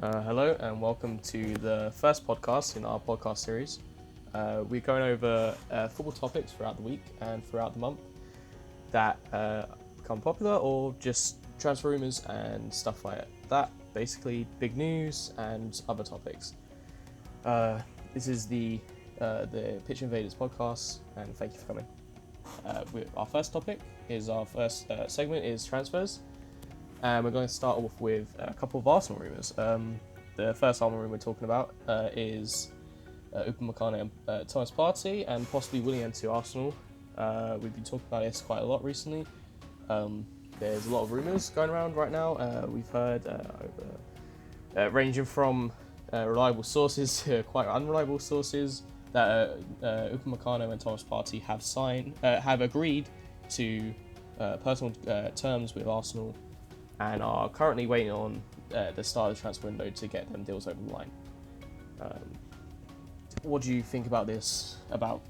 Hello and welcome to the first podcast in our podcast series. We're going over football topics throughout the week and throughout the month that become popular or just transfer rumours and stuff like that. Basically, big news and other topics. This is the Pitch Invaders podcast, and thank you for coming. Our first topic is our first segment is transfers. And we're going to start off with a couple of Arsenal rumours. The first Arsenal rumour we're talking about is Upamecano and Thomas Partey and possibly Willian to Arsenal. We've been talking about this quite a lot recently. There's a lot of rumours going around right now. We've heard ranging from reliable sources to quite unreliable sources that Upamecano and Thomas Partey have agreed to personal terms with Arsenal and are currently waiting on the start of the transfer window to get them deals over the line. What do you think about this, about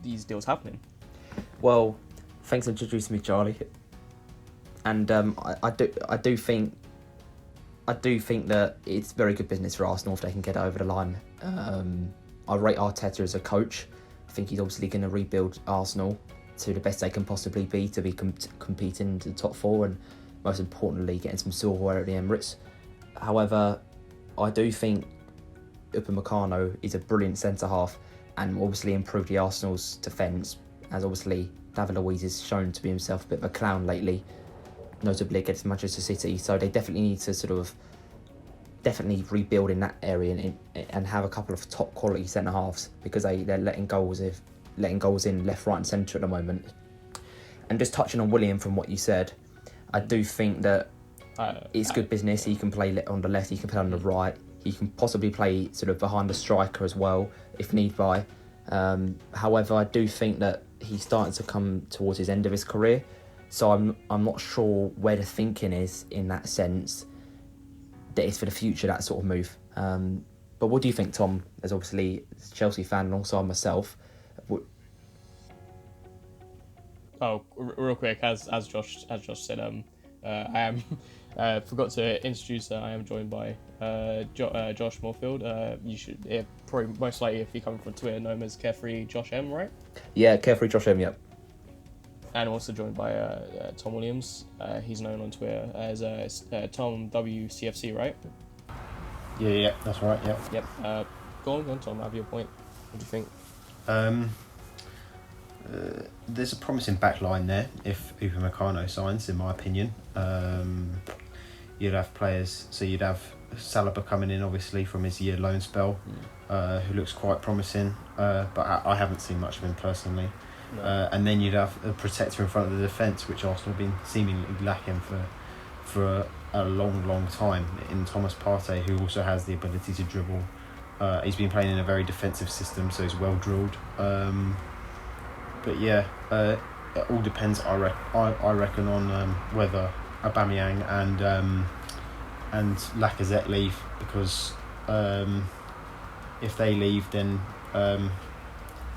these deals happening? Well, thanks for introducing me, Charlie. And I do think that it's very good business for Arsenal if they can get it over the line. I rate Arteta as a coach. I think he's obviously going to rebuild Arsenal to the best they can possibly be to be competing into the top four and most importantly getting some silverware at the Emirates. However, I do think Upamecano is a brilliant centre-half and obviously improved the Arsenal's defence, as obviously David Luiz has shown to be himself a bit of a clown lately, notably against Manchester City. So they definitely need to definitely rebuild in that area and have a couple of top quality centre halves, because they're letting goals in left, right and centre at the moment. And just touching on Willian from what you said, I do think that it's good business. He can play on the left, he can play on the right, he can possibly play sort of behind the striker as well if need be. However, I do think that he's starting to come towards his end of his career, so I'm not sure where the thinking is in that sense. That is for the future, that sort of move. But what do you think, Tom? As obviously a Chelsea fan alongside myself. Real quick, as Josh said, I am forgot to introduce. I am joined by Josh Moorfield. You should probably most likely, if you're coming from Twitter, know him as Carefree Josh M, right? Yeah, Carefree Josh M. Yep. And also joined by Tom Williams. He's known on Twitter as Tom WCFC, right? Yeah, that's right. Yeah. Yep. Go on, Tom. Have your point. What do you think? There's a promising back line there if Upamecano signs, in my opinion. You'd have players, so you'd have Saliba coming in obviously from his year loan spell, who looks quite promising, but I haven't seen much of him personally. No. And then you'd have a protector in front of the defence, which Arsenal have been seemingly lacking for a long time, in Thomas Partey, who also has the ability to dribble. He's been playing in a very defensive system, so he's well drilled. But yeah, it all depends. I reckon on whether Aubameyang and Lacazette leave, because if they leave, then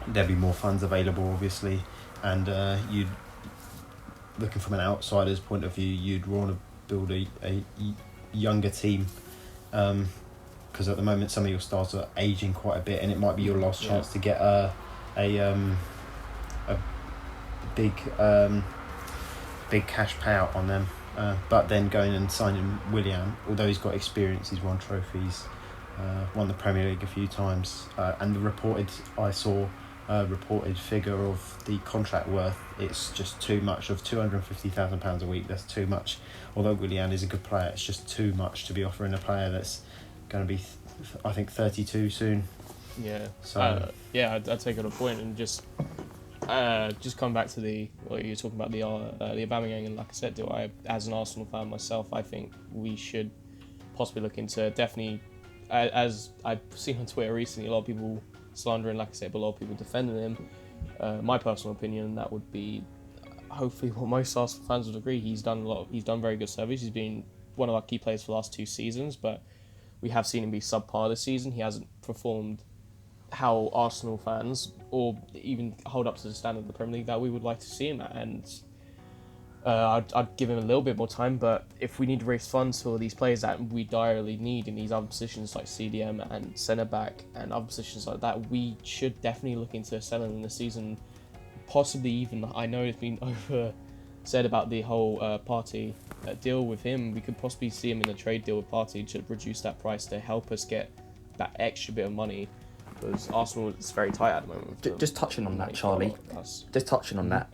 there'll be more funds available, obviously, and you'd, looking from an outsider's point of view, you'd want to build a younger team, because at the moment some of your stars are aging quite a bit, and it might be your last chance to get a big cash payout on them. But then going and signing Willian, although he's got experience, he's won trophies, won the Premier League a few times, and I saw a reported figure of the contract worth, it's just too much, of £250,000 a week. That's too much. Although Willian is a good player, it's just too much to be offering a player that's going to be, I think, 32 soon. Yeah. So I'd take it a point and just come back to what you're talking about, the Aubameyang and Lacazette deal. As an Arsenal fan myself, I think we should possibly look into, definitely, as I've seen on Twitter recently, a lot of people slandering Lacazette, but a lot of people defending him. My personal opinion, that would be hopefully what most Arsenal fans would agree. He's done very good service. He's been one of our key players for the last 2 seasons, but we have seen him be subpar this season. He hasn't performed how Arsenal fans, or even hold up to the standard of the Premier League that we would like to see him at. And I'd give him a little bit more time, but if we need to raise funds for these players that we direly need in these other positions like CDM and centre back and other positions like that, we should definitely look into selling in the season. Possibly even, I know it's been over said about the whole Party deal with him. We could possibly see him in a trade deal with Party to reduce that price to help us get that extra bit of money, because Arsenal is very tight at the moment. Just touching on that, Charlie. Just touching on that.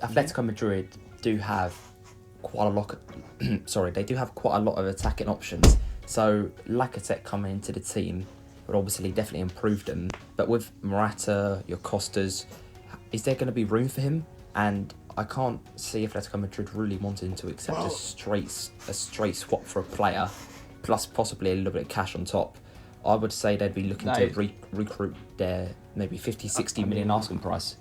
Atletico Madrid do have quite a lot. They do have quite a lot of attacking options. So Lacazette coming into the team would obviously definitely improve them. But with Morata, your Costas, is there going to be room for him? And I can't see Atletico Madrid really wanting to accept a straight swap for a player, plus possibly a little bit of cash on top. I would say they'd be looking to recruit their maybe 50-60 million asking price.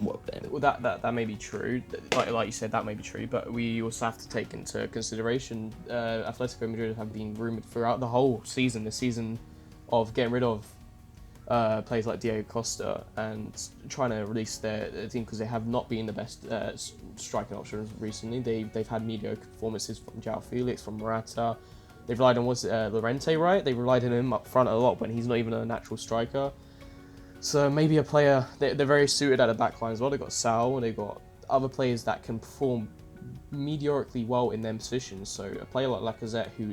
Well, that may be true. Like you said, that may be true. But we also have to take into consideration Atletico Madrid have been rumoured throughout the whole season, this season, of getting rid of players like Diego Costa and trying to release their team because they have not been the best striking options recently. They've had mediocre performances from João Felix, from Morata. They've relied on Llorente, right? They relied on him up front a lot when he's not even a natural striker. So maybe a player, they're very suited at the back line as well. They've got Sal, and they've got other players that can perform mediocrely well in their positions. So a player like Lacazette, who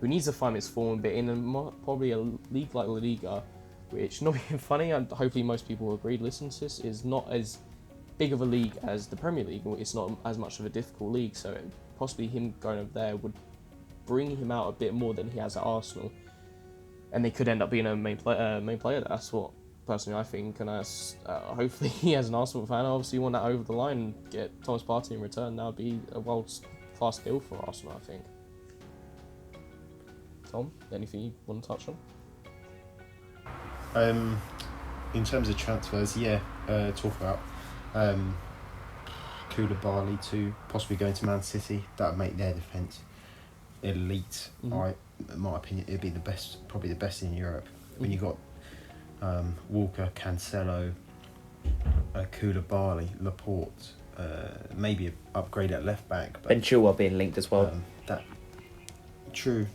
needs to find his form, but in probably a league like La Liga, which, not being funny, and hopefully most people will agree, listen to this, is not as big of a league as the Premier League. It's not as much of a difficult league, so possibly him going over there would bring him out a bit more than he has at Arsenal. And they could end up being a main player. That's what personally I think. And hopefully, as an Arsenal fan, I obviously want that over the line and get Thomas Partey in return. That would be a world-class deal for Arsenal, I think. Tom, anything you want to touch on? In terms of transfers, talk about Koulibaly to possibly going to Man City. That would make their defence elite. In my opinion, it'd be probably the best in Europe. When you got Walker, Cancelo, Koulibaly, Laporte, maybe an upgrade at left back. Ben Chilwell being linked as well. True.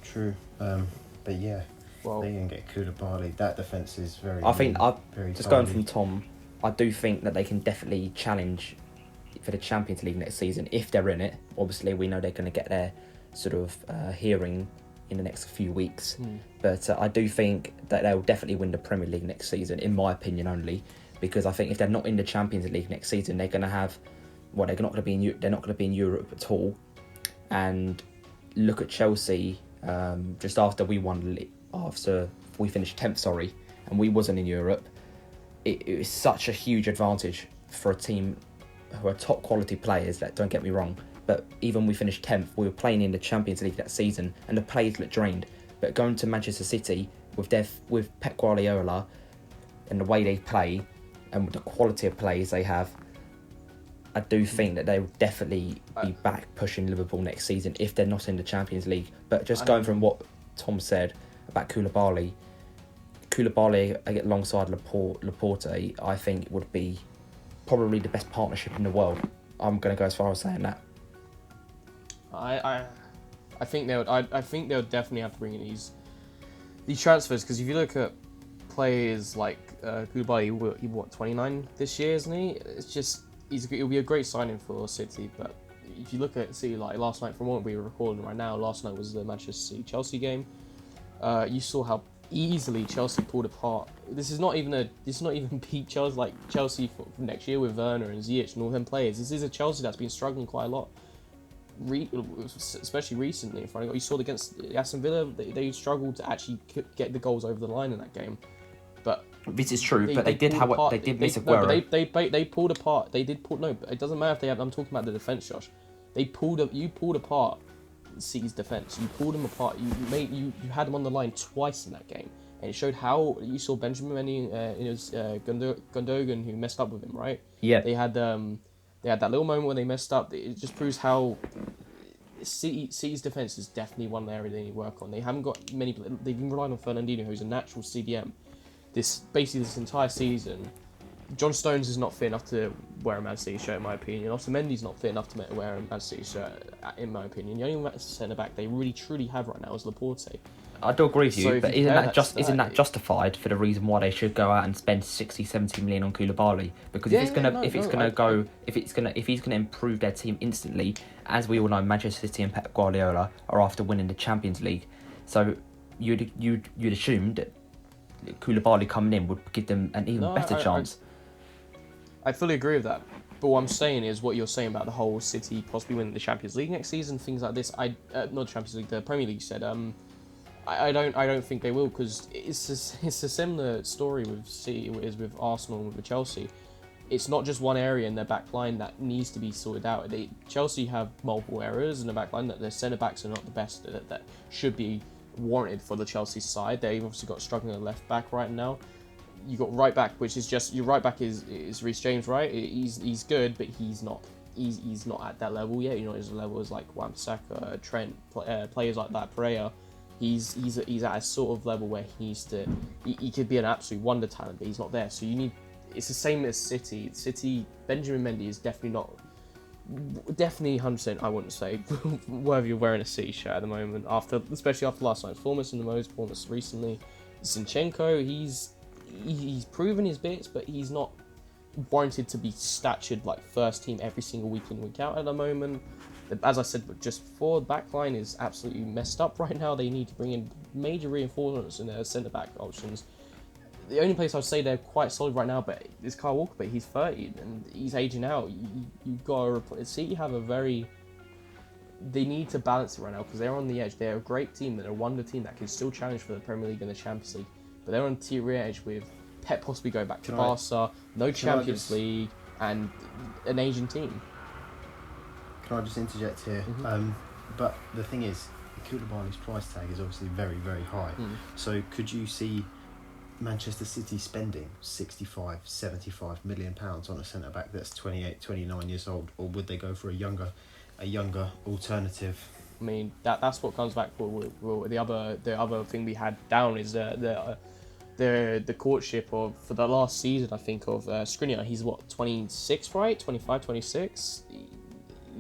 But yeah, they can get Koulibaly. That defence is very. I think very just going from Tom, I do think that they can definitely challenge for the Champions League next season if they're in it. Obviously, we know they're going to get their sort of hearing in the next few weeks, but I do think that they'll definitely win the Premier League next season, in my opinion only, because I think if they're not in the Champions League next season, they're going to have, they're not going to be in Europe at all. And look at Chelsea, just after we finished 10th, and we wasn't in Europe. It was such a huge advantage for a team who are top quality players. That, don't get me wrong. But even we finished 10th, we were playing in the Champions League that season, and the players looked drained. But going to Manchester City with Pep Guardiola and the way they play and with the quality of players they have, I do think that they will definitely be back pushing Liverpool next season if they're not in the Champions League. But just going from what Tom said about Koulibaly alongside Laporte, I think would be probably the best partnership in the world. I'm going to go as far as saying that. I think they would definitely have to bring in these transfers, because if you look at players like Koulibaly, he 29 this year, isn't he? It's just it'll be a great signing for City. But if you look at City, like last night, from what we were recording right now, last night was the Manchester City Chelsea game. You saw how easily Chelsea pulled apart. This is not even peak Chelsea, like Chelsea for next year with Werner and Ziyech and all them players. This is a Chelsea that's been struggling quite a lot. Especially recently in front of you saw against Aston Villa, they struggled to actually get the goals over the line in that game. But this is true, but they did miss Aguero. They pulled apart. They did pull. No, but it doesn't matter if they have. I'm talking about the defense, Josh. You pulled apart City's defense. You pulled them apart. You had them on the line twice in that game, and it showed how you saw Benjamin Mendy Gundogan who messed up with him, right? Yeah. They had that little moment when they messed up. It just proves how City's defence is definitely one area they need to work on. They haven't got many. They've been relying on Fernandinho, who's a natural CDM. This entire season, John Stones is not fit enough to wear a Man City shirt, in my opinion. Otamendi's not fit enough to wear a Man City shirt, in my opinion. The only centre back they really truly have right now is Laporte. I do agree with you, So but isn't that justified for the reason why they should go out and spend 60-70 million on Koulibaly? Because if he's gonna improve their team instantly, as we all know, Manchester City and Pep Guardiola are after winning the Champions League, so you'd assume that Koulibaly coming in would give them an even better chance. I fully agree with that. But what I'm saying is what you're saying about the whole City possibly winning the Champions League next season, things like this. Not the Champions League, the Premier League. Said I don't think they will, because it's a similar story with City as with Arsenal and with Chelsea. It's not just one area in their back line that needs to be sorted out. Chelsea have multiple errors in the back line, that their centre backs are not the best that should be warranted for the Chelsea side. They've obviously got struggling at left back right now. You got right back, which is just your right back is Reece James, right? He's good, but he's not at that level yet. You're not as level as like Wan-Bissaka, Trent, players like that, Pereira. He's at a sort of level where he needs to. He could be an absolute wonder talent, but he's not there. So you need. It's the same as City. Benjamin Mendy is definitely 100%. I wouldn't say worthy of wearing a City shirt at the moment. Especially after last night's performance and the most performance recently. Zinchenko, he's proven his bits, but he's not warranted to be statured like first team every single week in, week out at the moment. As I said just before, the back line is absolutely messed up right now. They need to bring in major reinforcements in their centre back options. The only place I'd say they're quite solid right now but is Kyle Walker, but he's 30 and he's aging out. You've got to City have they need to balance it right now, because they're on the edge. They're a great team, they're a wonder team that can still challenge for the Premier League and the Champions League. But they're on the rear edge with Pep possibly going back to Barca, no Champions League, and an aging team. Can I just interject here? Mm-hmm. But the thing is, Koulibaly's price tag is obviously very, very high. So could you see Manchester City spending 65, 75 million pounds on a centre back that's 28, 29 years old, or would they go for a younger alternative? I mean, that's what comes back for the other thing we had down is the courtship of, for the last season, I think, of Skriniar. He's 26, right? 25, 26,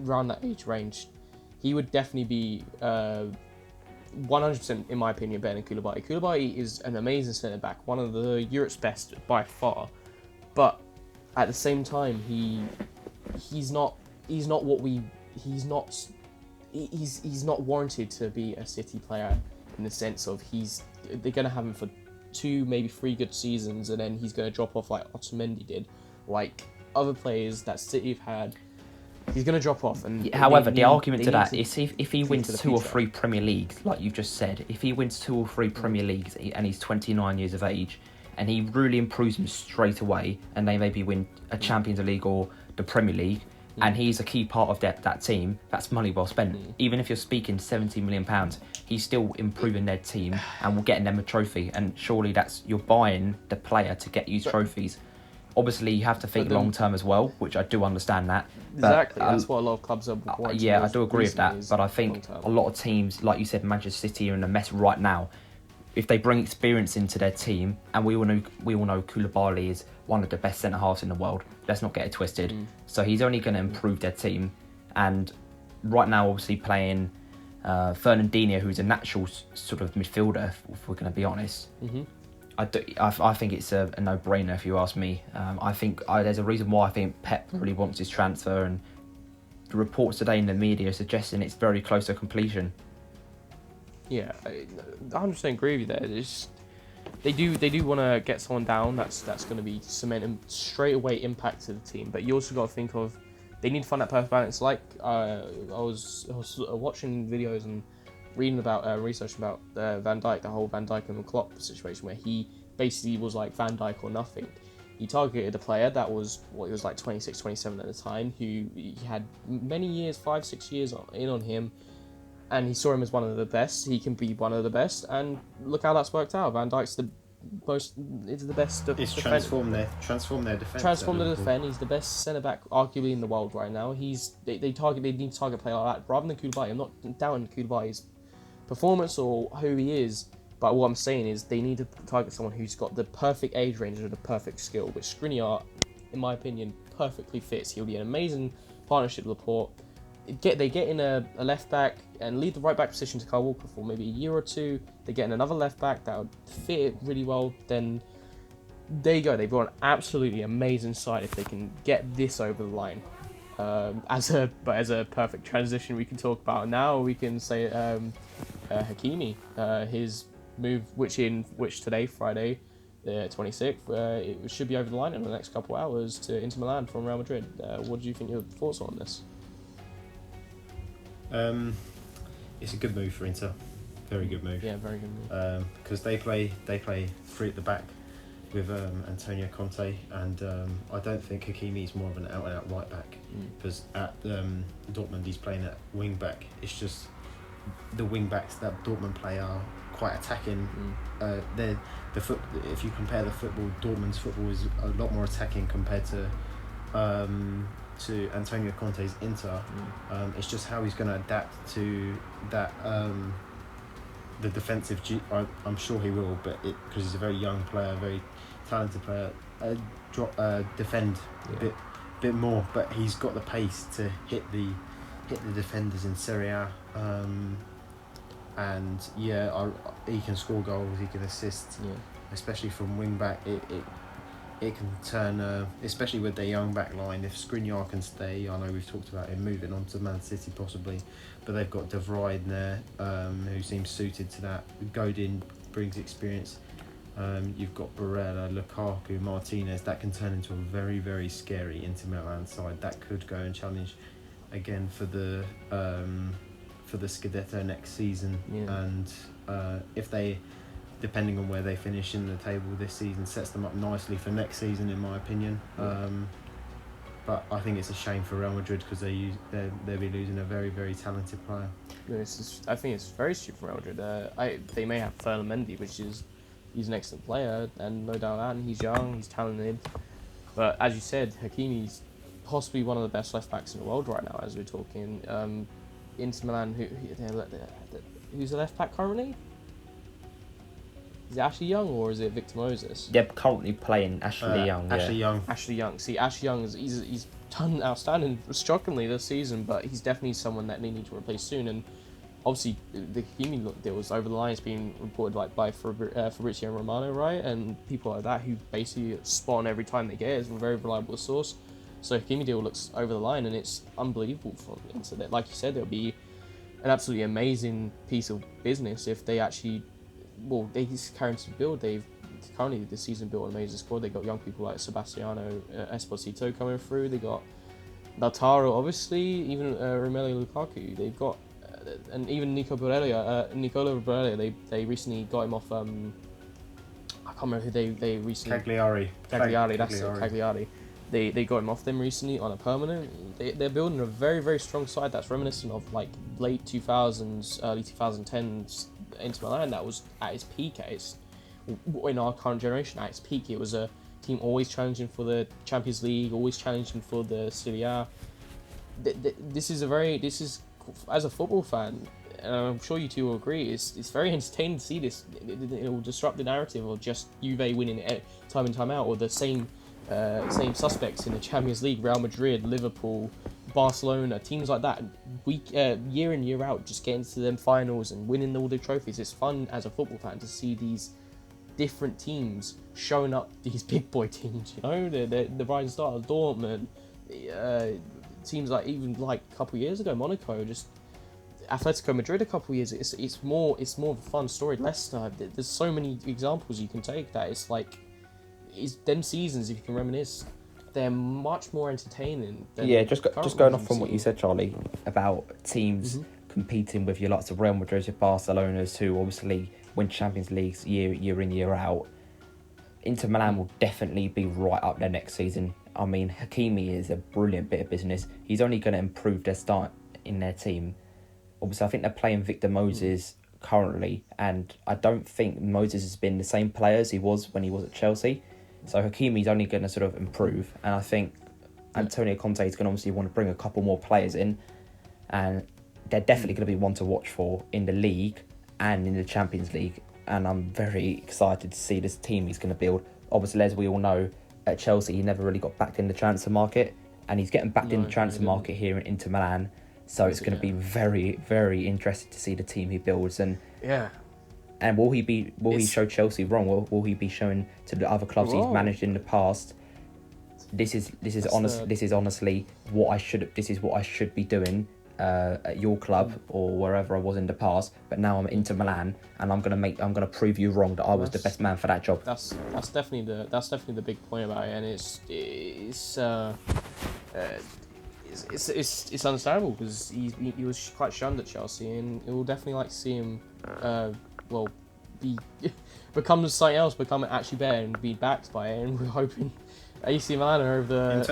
around that age range. He would definitely be 100%, in my opinion, better than Koulibaly. Koulibaly is an amazing centre back, one of the Europe's best by far. But at the same time, he's not warranted to be a City player, in the sense of they're gonna have him for 2, maybe 3 good seasons, and then he's gonna drop off like Otamendi did, like other players that City have had. He's going to drop off. And however, the argument to that is if he wins 2 or 3 Premier Leagues, like you've just said, if he wins 2 or 3 Premier Leagues and he's 29 years of age, and he really improves them straight away, and they maybe win a Champions League or the Premier League, and he's a key part of that team, that's money well spent. Even if you're speaking £70 million, he's still improving their team and will getting them a trophy. And surely you're buying the player to get you trophies. Obviously, you have to think long term as well, which I do understand that. Exactly, that's what a lot of clubs are. Yeah, I do agree with that. But I think a lot of teams, like you said, Manchester City are in a mess right now. If they bring experience into their team, and we all know Koulibaly is one of the best centre halves in the world. Let's not get it twisted. So he's only going to improve their team. And right now, obviously playing Fernandinho, who's a natural sort of midfielder, if we're going to be honest. I think it's a no-brainer if you ask me. I think there's a reason why I think Pep really wants his transfer, and the reports today in the media are suggesting it's very close to completion. Yeah, I 100% agree with you there. They do want to get someone down that's going to be cementing straight away impact to the team. But you also got to think of, they need to find that perfect balance. Like I was watching videos and reading about research about Van Dijk, the whole Van Dijk and Klopp situation, where he basically was like Van Dijk or nothing. He targeted a player that was he was like 26, 27 at the time, who he had many years, 5, 6 years on him, and he saw him as one of the best. He can be one of the best, and look how that's worked out. Van Dijk's the best. It's transformed their defence. Transformed the defence. He's the best centre back arguably in the world right now. They need to target a player like that rather than Koulibaly. I'm not doubting Koulibaly's performance or who he is, but what I'm saying is they need to target someone who's got the perfect age range and the perfect skill, which Skriniar in my opinion, perfectly fits. He'll be an amazing partnership with Laporte. They get in a left back and leave the right back position to Kyle Walker for maybe a year or two. They get in another left back that would fit it really well. Then there you go. They've got an absolutely amazing side if they can get this over the line. As a perfect transition, we can talk about now. We can say Hakimi, his move, which today, Friday, the 26th, it should be over the line in the next couple of hours to Inter Milan from Real Madrid. What do you think your thoughts on this? It's a good move for Inter, very good move. Yeah, very good move. Because they play three at the back with Antonio Conte, and I don't think Hakimi is more of an out-and-out right back, because at Dortmund he's playing at wing back. It's just the wing backs that Dortmund play are quite attacking. If you compare the football, Dortmund's football is a lot more attacking compared to Antonio Conte's Inter. It's just how he's going to adapt to that. The defensive, I'm sure he will, but because he's a very young player, very talented player, defend a bit more. But he's got the pace to hit the defenders in Serie A, and he can score goals, he can assist, especially from wing back. It can turn, especially with their young back line. If Skriniar can stay, I know we've talked about him moving on to Man City possibly, but they've got De Vrij there, who seems suited to that. Godin brings experience. You've got Barella, Lukaku, Martinez. That can turn into a very, very scary Inter Milan side that could go and challenge again for the Scudetto next season. And if they, depending on where they finish in the table this season, sets them up nicely for next season, in my opinion. But I think it's a shame for Real Madrid because they'll be losing a very, very talented player. I think it's very stupid for Real Madrid. They may have Ferland Mendy, he's an excellent player, and no doubt that, and he's young, he's talented. But as you said, Hakimi's possibly one of the best left backs in the world right now, as we're talking. Inter Milan, who's the left back currently? Is it Ashley Young or is it Victor Moses? They're currently playing Ashley Young. Ashley Young. See, Ashley Young he's done outstanding, shockingly this season, but he's definitely someone that they need to replace soon. And obviously, the Hakimi deal was over the line. It's being reported by Fabrizio Romano, right, and people like that who basically spot on every time they get it. It's a very reliable source. So Hakimi deal looks over the line, and it's unbelievable for them. So that, like you said, there'll be an absolutely amazing piece of business if they actually. Well, they just carrying to build. They've currently this season built an amazing squad. They got young people like Sebastiano Esposito coming through. They got Lautaro, obviously, even Romelu Lukaku. They've got and even Nicola Barella. They recently got him off. I can't remember who they recently. Cagliari. That's it. Cagliari. They got him off them recently on a permanent. They're building a very, very strong side that's reminiscent of like late 2000s, early 2010s Inter Milan. That was at its peak, in our current generation, at its peak. It was a team always challenging for the Champions League, always challenging for the Serie A. This is as a football fan, and I'm sure you two will agree, it's very entertaining to see this. It will disrupt the narrative of just Juve winning it time and time out, or the same suspects in the Champions League, Real Madrid, Liverpool, Barcelona, teams like that, year in, year out, just getting to them finals and winning all the trophies. It's fun as a football fan to see these different teams showing up, these big boy teams, the rising star of Dortmund, teams like even like a couple of years ago, Monaco, just Atletico Madrid a couple of years. It's more of a fun story. Leicester, there's so many examples you can take that it's like, it's them seasons, if you can reminisce, they're much more entertaining than just going off from what you said, Charlie, about teams competing with your lots of Real Madrid, your Barcelonas, who obviously win Champions Leagues year in, year out. Inter Milan will definitely be right up there next season. I mean, Hakimi is a brilliant bit of business. He's only going to improve their start in their team. Obviously, I think they're playing Victor Moses currently, and I don't think Moses has been the same player as he was when he was at Chelsea. So Hakimi's only going to sort of improve, and I think Antonio Conte is going to obviously want to bring a couple more players in, and they're definitely going to be one to watch for in the league and in the Champions League. And I'm very excited to see this team he's going to build. Obviously, as we all know, at Chelsea, he never really got backed in the transfer market, and he's getting backed in the transfer he didn't. market here into Milan. So it's going to be very, very interesting to see the team he builds, and will he show Chelsea wrong? Will he be showing to the other clubs he's managed in the past? This is honestly what I should be doing at your club or wherever I was in the past. But now I'm into Milan, and I'm gonna prove you wrong that I was the best man for that job. That's definitely the big point about it, and it's understandable because he was quite shunned at Chelsea, and it will definitely like to see him become something else, become actually better and be backed by it. And we're hoping AC Milan are over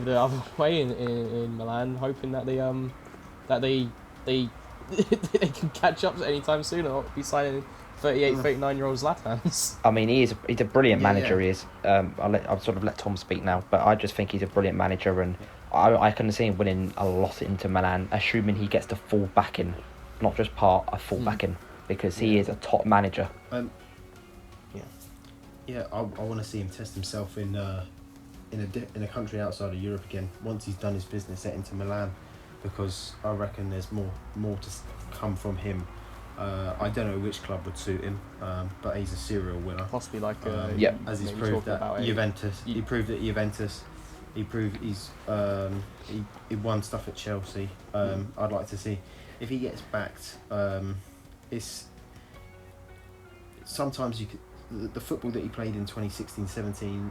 the other way in Milan, hoping that they they can catch up anytime soon or be signing 38, 39-year-old Zlatans. I mean, he's a brilliant manager. He is. I'll sort of let Tom speak now, but I just think he's a brilliant manager, and I can see him winning a lot into Milan, assuming he gets the full backing, not just part, a full backing, because he is a top manager. I want to see him test himself in a country outside of Europe again once he's done his business at Inter Milan, because I reckon there's more to come from him. I don't know which club would suit him, but he's a serial winner. Possibly like as he's proved at Juventus. He proved at Juventus. He proved he won stuff at Chelsea. I'd like to see if he gets backed. It's sometimes the football that he played in 2016-17.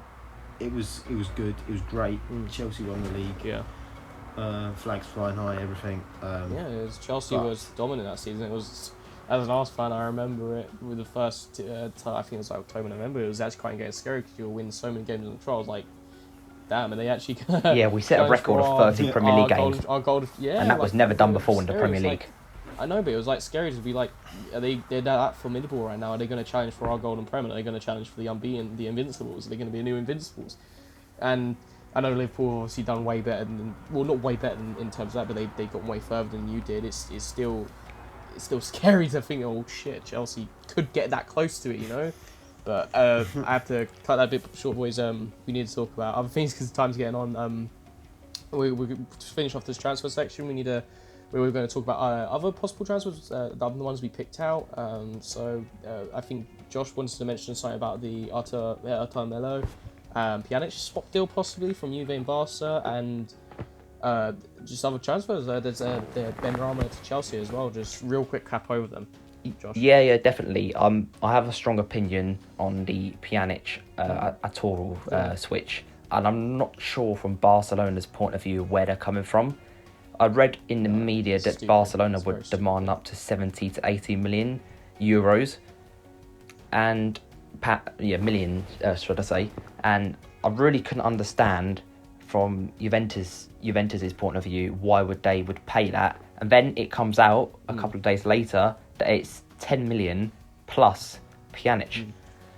It was good. It was great. Chelsea won the league. Yeah. Flags flying high. Everything. Chelsea was dominant that season. It was, as an Arsenal fan, I remember it with the first. I think it was like October, November. It was actually quite getting scary because you were winning so many games in the trial. I was like, damn, and they actually. We set a record of 30 Premier League games. And that was never done before in the Premier League. I know, but it was like scary to be like, they're that formidable right now. Are they going to challenge for our golden prem? Are they going to challenge for the unbeaten, the Invincibles? Are they going to be a new Invincibles? And I know Liverpool obviously done way better than, well, not way better than, in terms of that, but they got way further than you did. It's still scary to think, oh shit, Chelsea could get that close to it, you know. But I have to cut that bit short, boys. We need to talk about other things because time's getting on. We to finish off this transfer section. We were going to talk about other possible transfers, the ones we picked out. I think Josh wanted to mention something about the Artur Melo, Pjanic swap deal possibly from Juve and Barca, and just other transfers. There's the Benrahma to Chelsea as well. Just real quick cap over them, Josh. Yeah, definitely. I have a strong opinion on the Pjanic Artur switch, and I'm not sure from Barcelona's point of view where they're coming from. I read in the media that Barcelona would demand up to 70 to 80 million euros, and million, should I say? And I really couldn't understand from Juventus's point of view why they would pay that. And then it comes out a couple of days later that it's 10 million plus Pjanic,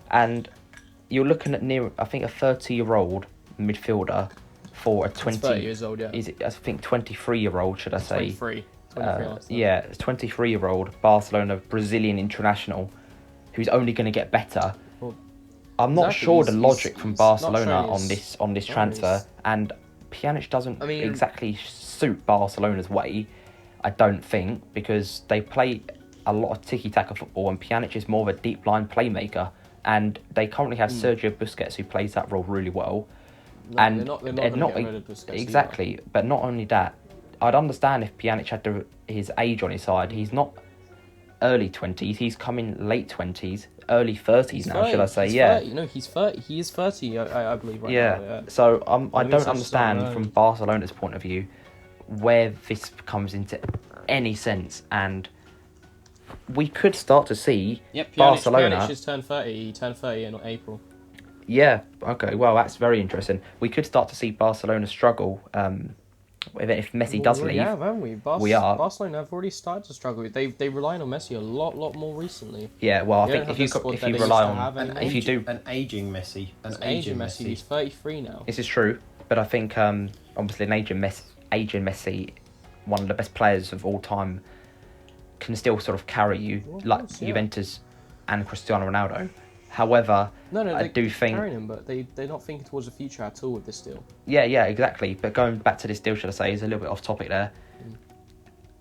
and you're looking at near, I think, a 30-year-old midfielder. For a 30 years old, is it? I think 23-year-old, should I say? 23. 23-year-old Barcelona Brazilian international, who's only going to get better. Well, I'm not sure the logic from Barcelona on this transfer, and Pjanic doesn't exactly suit Barcelona's way. I don't think, because they play a lot of tiki-taka football, and Pjanic is more of a deep line playmaker, and they currently have Sergio Busquets who plays that role really well. No, and they're not get rid of Busquets exactly either. But not only that, I'd understand if Pjanic had his age on his side. He's not early 20s, he's coming late 20s, early 30s now, 30, should I say? He's yeah 30. No, he's 30. He is 30, I believe, right now. Yeah. So I don't understand from Barcelona's point of view where this comes into any sense, and we could start to see Barcelona. Pjanic just turned 30. He turned 30 in April. Yeah, okay, well, that's very interesting. We could start to see Barcelona struggle if Messi does leave. Yeah, haven't we? We are. Barcelona have already started to struggle. They rely on Messi a lot more recently. Yeah, well, I think if you rely on... an aging Messi. An aging Messi. He's 33 now. This is true, but I think, obviously, an aging Messi, one of the best players of all time, can still sort of carry you, Juventus and Cristiano Ronaldo. However, No, I do think carrying him, but they're not thinking towards the future at all with this deal. yeah, exactly. But going back to this deal, should I say, is a little bit off topic there.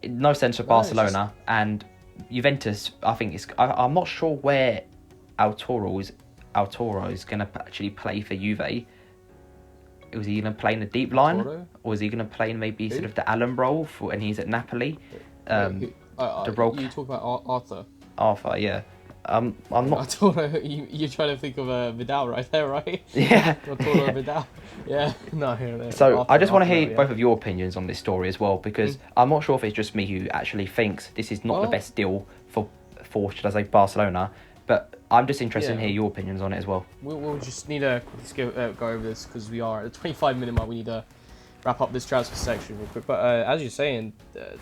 No sense for Barcelona and Juventus. I think I'm not sure where Arturo is going to actually play for Juve. Was he going to play in the deep line, or is he going to play in maybe sort of the Allen role for when he's at Napoli? The role you talk about Arthur. Arthur, yeah. I'm not. Arturo, you're trying to think of Vidal right there, right? Yeah. Arturo Vidal. Yeah. No. So Arthur, I just want to hear yeah. both of your opinions on this story as well, because I'm not sure if it's just me who actually thinks this is not the best deal for should I say Barcelona, but I'm just interested in hear your opinions on it as well. We'll just need to go over this because we are at the 25-minute mark. We need to wrap up this transfer section real quick. But as you're saying,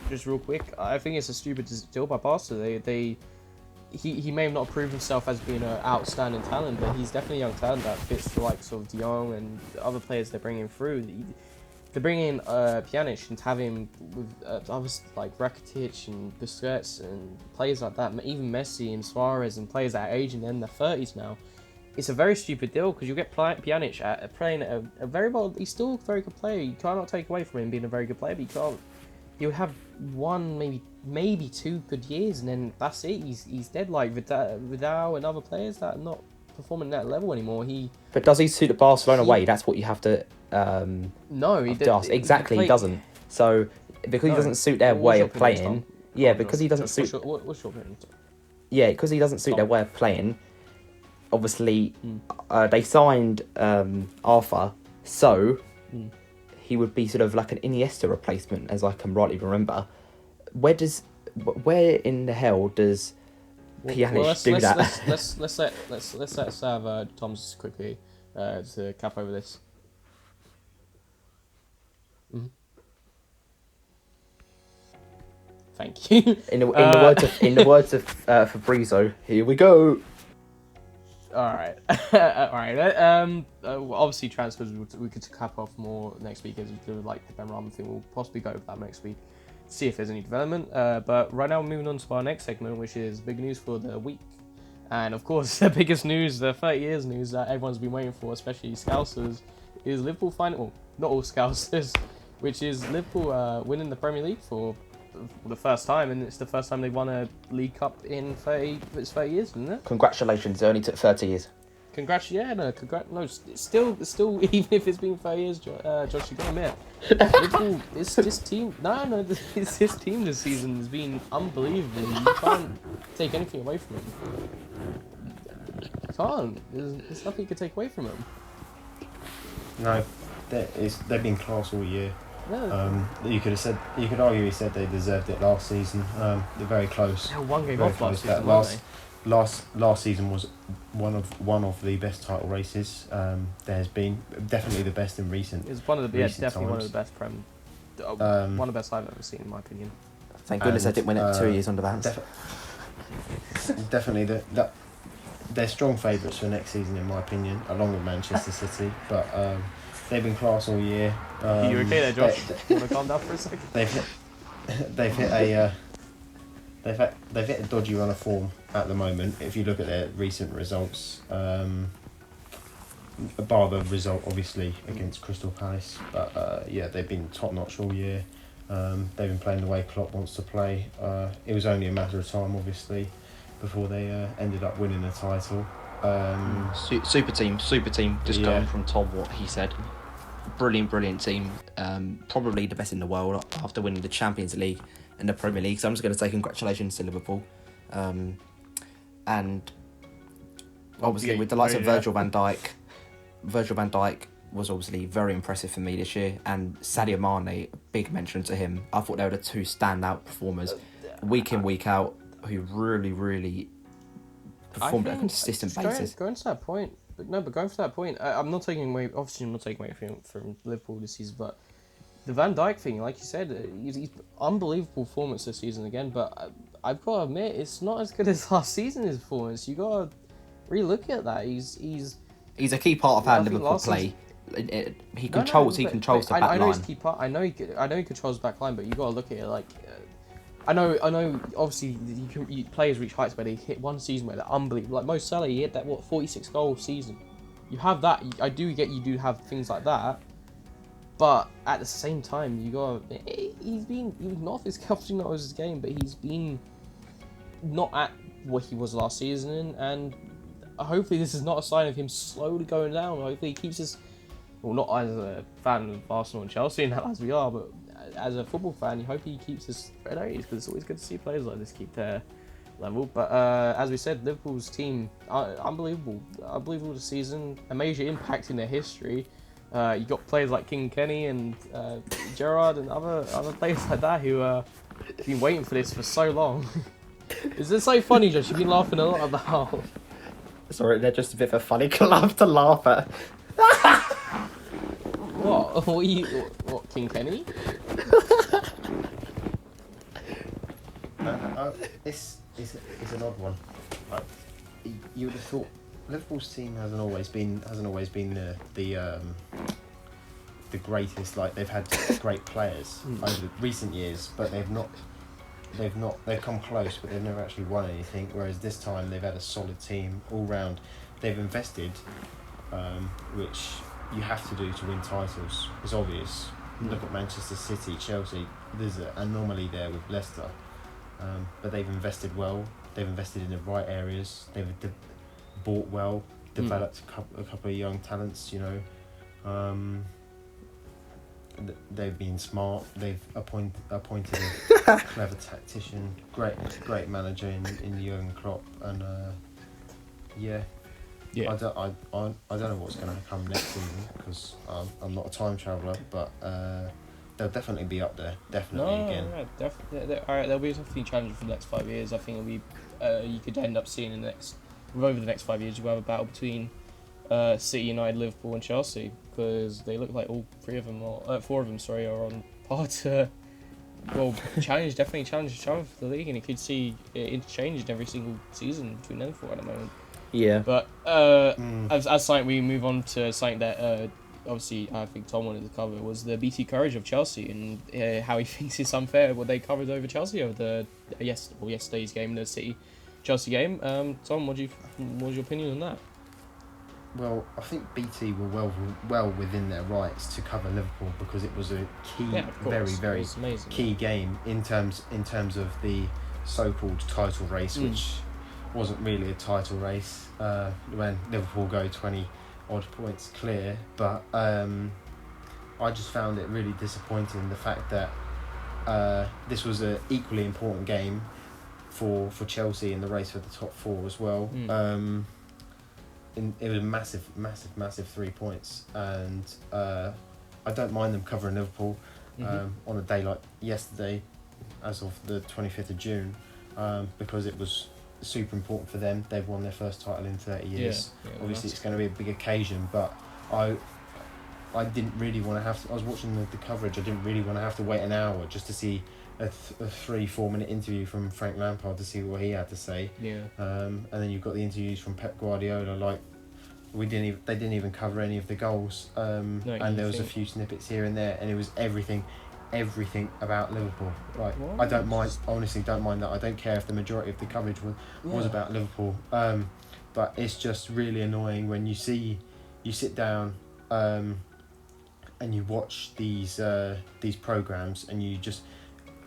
just real quick, I think it's a stupid deal by Barca. He may have not proved himself as being an outstanding talent, but he's definitely a young talent that fits the likes of De Jong and the other players they're bringing through. They're bringing in Pjanic and have him with others like Rakitic and Busquets and players like that, even Messi and Suarez and players that are aging in their 30s now. It's a very stupid deal because you get Pjanic playing at a very well. He's still a very good player. You cannot take away from him being a very good player, but you can't. He'll have one, maybe 2 good years, and then that's it. He's dead. Like Vidal and other players that are not performing at that level anymore. But does he suit the Barcelona way? That's what you have to. No, he doesn't. Exactly, he doesn't. So because he doesn't suit their way of playing, because he doesn't suit. What's your opinion? Yeah, because he doesn't suit their way of playing. Obviously, they signed Arthur, so he would be sort of like an Iniesta replacement, as I can rightly remember. Where in the hell does Pjanic do that? Let's have Tom's quickly to cap over this. Thank you. In the words of Fabrizio, here we go. All right. Obviously, transfers we could cap off more next week as we do like the Ben Rahman thing. We'll possibly go over that next week, see if there's any development. But right now, we're moving on to our next segment, which is big news for the week. And of course, the biggest news, the 30 years news that everyone's been waiting for, especially Scousers, is Liverpool well, not all Scousers, which is Liverpool winning the Premier League for the first time, and it's the first time they've won a League Cup in 30 years, isn't it? Congratulations, it only took 30 years. Still, even if it's been 30 years, Josh, you gotta admit, Liverpool, this team this season has been unbelievable. You can't take anything away from them. You can't. There's nothing you can take away from them. No, they've been class all year. Yeah. You could argue he said they deserved it last season. They're very close. They were one game off last season, last season was one of the best title races there has been. Definitely the best in recent. It's one of the recent definitely times. one of the best one of the best I've ever seen, in my opinion. Thank goodness I didn't win it 2 years under Vance. Definitely they're strong favourites for next season, in my opinion, along with Manchester City. But they've been class all year. Are you okay there, Josh? You want to calm down for a second? They've hit a dodgy run of form at the moment. If you look at their recent results, bar the result obviously against Crystal Palace, but they've been top notch all year. They've been playing the way Klopp wants to play. It was only a matter of time, obviously, before they ended up winning the title. Super team. Just going from Tom, what he said. Brilliant team. Probably the best in the world after winning the Champions League and the Premier League. So I'm just going to say congratulations to Liverpool. And obviously with the likes of Virgil van Dijk was obviously very impressive for me this year. And Sadio Mane, big mention to him. I thought they were the two standout performers week in, week out, who really performed at a consistent basis. Going to that point, I'm not taking away from Liverpool this season, but the Van Dijk thing, like you said, he's unbelievable performance this season again, but I've got to admit, it's not as good as last season's performance. You got to re-look at that. He's a key part of how Liverpool play. He controls the back line. I know he controls the back line, but you got to look at it like I know. Obviously, players reach heights where they hit one season where they're unbelievable. Like Mo Salah, he hit that 46 goal season. You have that. I do get you do have things like that, but at the same time, he was not off his game, but he's been not at what he was last season, and hopefully this is not a sign of him slowly going down. Hopefully he keeps his, well, not as a fan of Arsenal and Chelsea, and as we are, but as a football fan, you hope he keeps his red 80s, because it's always good to see players like this keep their level. But as we said, Liverpool's team, unbelievable this season, a major impact in their history. You got players like King Kenny and Gerrard and other players like that who have been waiting for this for so long. Is this so funny, Josh? You've been laughing a lot about. Sorry, they're just a bit of a funny club to laugh at. What? What, King Kenny? It's an odd one. Like, you would have thought Liverpool's team hasn't always been the greatest. Like, they've had great players over the recent years, but they've come close, but they've never actually won anything. Whereas this time they've had a solid team all round. They've invested, which you have to do to win titles. It's obvious. Look at Manchester City, Chelsea. There's an anomaly there with Leicester, but they've invested well. They've invested in the right areas. They've bought well, developed a couple of young talents. They've been smart. They've appointed a clever tactician, great manager in Jurgen Klopp, and yeah. I don't know what's going to come next season, because I'm not a time traveller, but they'll definitely be up there. Again. No, definitely. They'll be definitely challenging for the next 5 years. I think it'll be. You could end up seeing over the next 5 years, you'll have a battle between City, United, Liverpool, and Chelsea, because they look like all four of them, are on par to definitely challenge each other for the league, and you could see it interchanging every single season between them four at the moment. Yeah. But as something we move on to something that obviously I think Tom wanted to cover was the BT courage of Chelsea, and how he thinks it's unfair what they covered over Chelsea over yesterday's game, the City Chelsea game. Tom, what was your opinion on that? Well, I think BT were well within their rights to cover Liverpool, because it was a key, very key game in terms of the so-called title race, which wasn't really a title race when Liverpool go 20 odd points clear. But I just found it really disappointing, the fact that this was an equally important game for Chelsea in the race for the top four as well. It was massive 3 points, and I don't mind them covering Liverpool on a day like yesterday, as of the 25th of June, because it was super important for them. They've won their first title in 30 years. Obviously it's going to be a big occasion, but I didn't really want to have to, I was watching the coverage, I didn't really want to have to wait an hour just to see a 3-4 minute interview from Frank Lampard to see what he had to say. And then you've got the interviews from Pep Guardiola. Like, they didn't even cover any of the goals, and there was a few snippets here and there, and it was everything about Liverpool. Like, I honestly don't mind that. I don't care if the majority of the coverage was about Liverpool, but it's just really annoying when you sit down and you watch these programs, and you just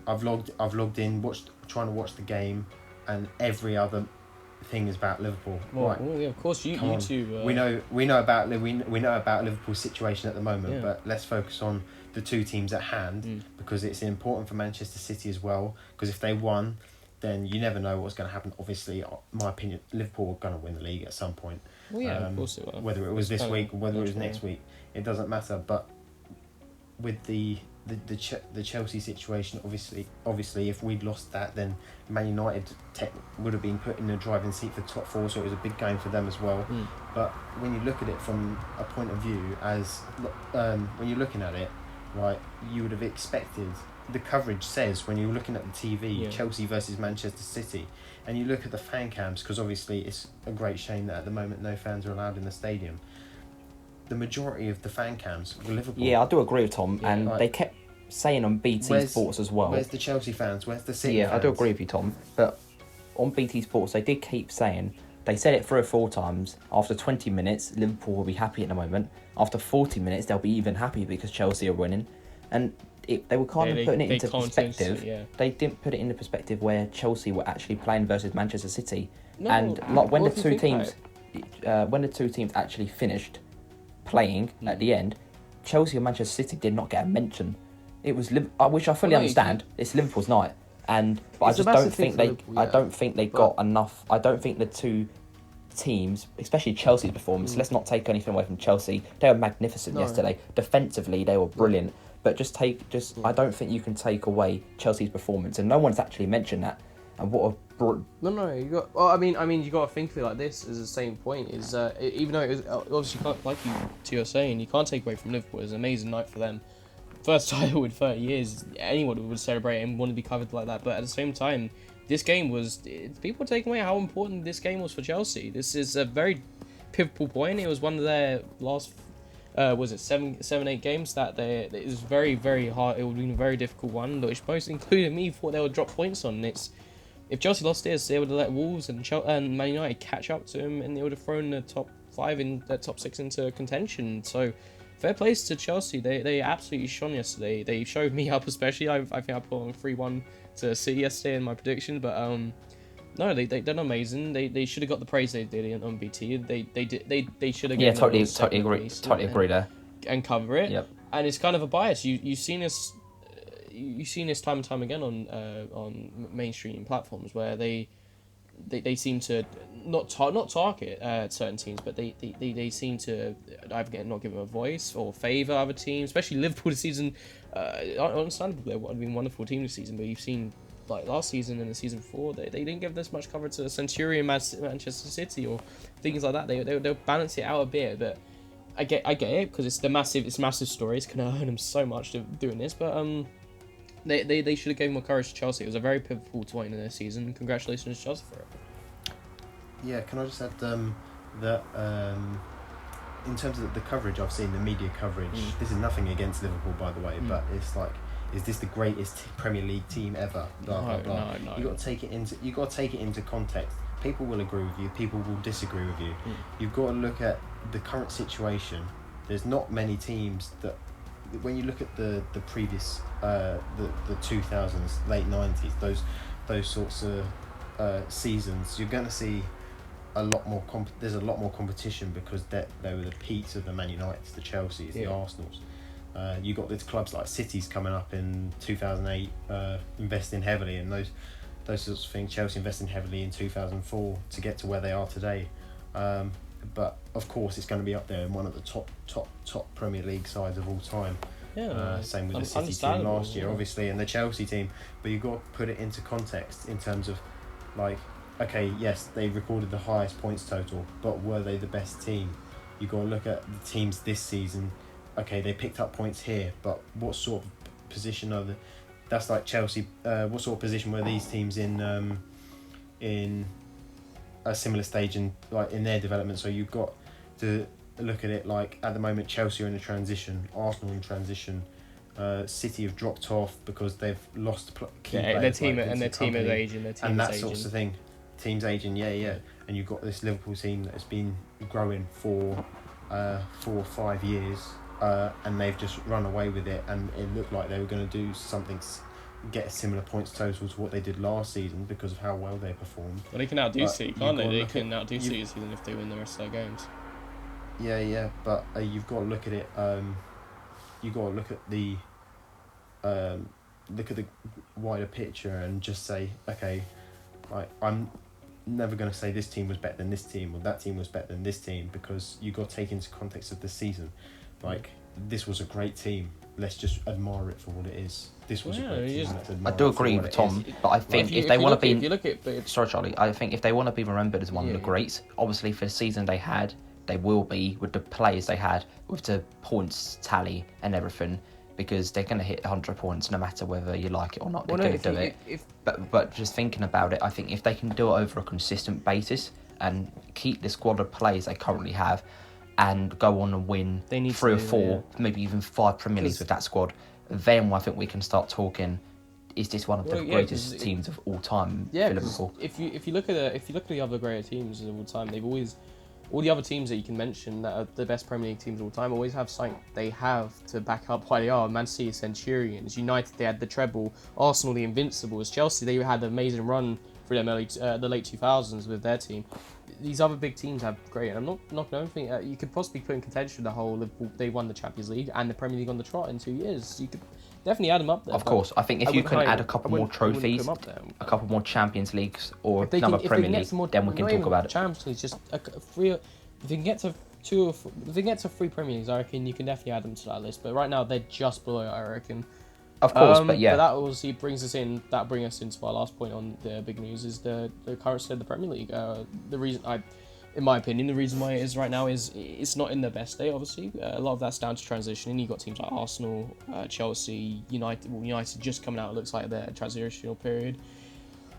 I've logged in, trying to watch the game, and every other thing is about Liverpool. Of course, YouTube. We know about Liverpool's situation at the moment, but let's focus on the two teams at hand, because it's important for Manchester City as well. Because if they won, then you never know what's going to happen. Obviously, in my opinion, Liverpool are going to win the league at some point. Of course it will. Whether it was this week or whether it was next week, it doesn't matter. But with the Chelsea situation, obviously, if we'd lost that, then Man United would have been put in the driving seat for top four, so it was a big game for them as well. But when you look at it from a point of view, as when you're looking at it, right, you would have expected, the coverage says when you're looking at the TV, Chelsea versus Manchester City, and you look at the fan cams, because obviously it's a great shame that at the moment no fans are allowed in the stadium. The majority of the fan cams were Liverpool. Yeah, I do agree with Tom, and they kept saying on BT Sports as well. Where's the Chelsea fans? Where's the City fans? I do agree with you, Tom. But on BT Sports, they did keep saying, they said it 3 or 4 times, after 20 minutes, Liverpool will be happy at the moment. After 40 minutes, they'll be even happy because Chelsea are winning. And they were kind of putting it into perspective. They didn't put it into perspective where Chelsea were actually playing versus Manchester City. No, and like when the two teams actually finished playing at the end, Chelsea and Manchester City did not get a mention. It was which I fully understand. It's Liverpool's night, but I just don't think they. I don't think they got enough. I don't think the two teams, especially Chelsea's performance. Let's not take anything away from Chelsea. They were magnificent yesterday. Defensively, they were brilliant. But I don't think you can take away Chelsea's performance, and no one's actually mentioned that. And what a No, you got. Well, I mean, you got to think of it like this. Is the same point. Is even though it was obviously you can't, like you're saying, you can't take away from Liverpool. It was an amazing night for them. First title in 30 years. Anyone would celebrate and want to be covered like that. But at the same time, this game was. People take away how important this game was for Chelsea. This is a very pivotal point. It was one of their last. Was it 7-8 games that it was very, very hard. It would have been a very difficult one, which most including me thought they would drop points on. If Chelsea lost this, they would have let Wolves and Man United catch up to them, and they would have thrown the top 5 in the top 6 into contention. So fair plays to Chelsea. They absolutely shone yesterday. They showed me up, especially. I think I put on 3-1 to City yesterday in my prediction, but no, they done amazing. They should have got the praise they did on BT. They should have. Yeah, totally agree there. And cover it. Yep. And it's kind of a bias. You've seen this. You've seen this time and time again on mainstream platforms where they seem to not target certain teams, but they seem to either not give them a voice or favour other teams, especially Liverpool this season. Understandably, they would have been a wonderful team this season, but you've seen like last season and the season before, they didn't give this much cover to Centurion, Manchester City or things like that. They'll balance it out a bit, but I get it because it's massive story. It's gonna earn them so much doing this, but They should have given more courage to Chelsea. It was a very pivotal point in their season. Congratulations to Chelsea for it. Yeah, can I just add that in terms of the coverage I've seen, the media coverage, this is nothing against Liverpool, by the way, but it's like, is this the greatest Premier League team ever? Blah, blah, blah. No. You got to take it into context. People will agree with you. People will disagree with you. You've got to look at the current situation. There's not many teams that. When you look at the previous the 2000s, late 90s, those sorts of seasons, you're going to see a lot more. There's a lot more competition because they were the peaks of the Man Uniteds, the Chelseas, the Arsenals. You got these clubs like City's coming up in 2008, investing heavily in those sorts of things. Chelsea investing heavily in 2004 to get to where they are today. But of course, it's going to be up there in one of the top Premier League sides of all time. Same with the City team last year, obviously, and the Chelsea team. But you've got to put it into context in terms of, like, okay, yes, they recorded the highest points total, but were they the best team? You've got to look at the teams this season. Okay, they picked up points here, but what sort of position are that's like Chelsea. What sort of position were these teams in a similar stage in their development? So you've got to look at it like at the moment Chelsea are in a transition, Arsenal in transition, City have dropped off because they've lost key players. Their team is aging. And that sort of thing. Team's aging, yeah. And you've got this Liverpool team that has been growing for 4 or 5 years, and they've just run away with it, and it looked like they were going to do something. Get a similar points total to what they did last season because of how well they performed. Well, they can outdo City, can't they? They can outdo City this season if they win the rest of their games. Yeah, but you've got to look at it. You've got to look at the wider picture and just say, okay, like I'm never going to say this team was better than this team or that team was better than this team, because you've got to take into context of the season. Like, this was a great team. Let's just admire it for what it is. This was a great team. I do agree with Tom, but I think if they want to be... Sorry, Charlie. I think if they want to be remembered as one of the greats, obviously for the season they had, they will be with the players they had, with the points tally and everything, because they're going to hit 100 points no matter whether you like it or not. They're going to do it. But just thinking about it, I think if they can do it over a consistent basis and keep the squad of players they currently have, and go on and win 3 or 4, maybe even 5 Premier Leagues with that squad, then I think we can start talking. Is this one of the greatest 'cause teams of all time Yeah, for 'cause Liverpool? if you look at the other greater teams of all time, they've always, all the other teams that you can mention that are the best Premier League teams of all time always have something they have to back up why they are. Man City, Centurions, United, they had the treble. Arsenal, the Invincibles. Chelsea, they had an amazing run through the late 2000s with their team. These other big teams have great, and I'm not going to think you could possibly put in contention the whole Liverpool. They won the Champions League and the Premier League on the trot in 2 years. You could definitely add them up there. Of course, I think if you can add a couple more trophies, up there. a couple more Champions Leagues, or another Premier League, then we can talk about it. Champions League, just three. If they can get to two, if they get to 3 Premier Leagues, I reckon you can definitely add them to that list. But right now they're just below it, I reckon. Of course, but yeah. But that obviously brings us into our last point on the big news is the current state of the Premier League. The reason in my opinion, the reason why it is right now is it's not in the best state. Obviously, a lot of that's down to transitioning. You got teams like Arsenal, Chelsea, United. Well, United just coming out. It looks like their transitional period.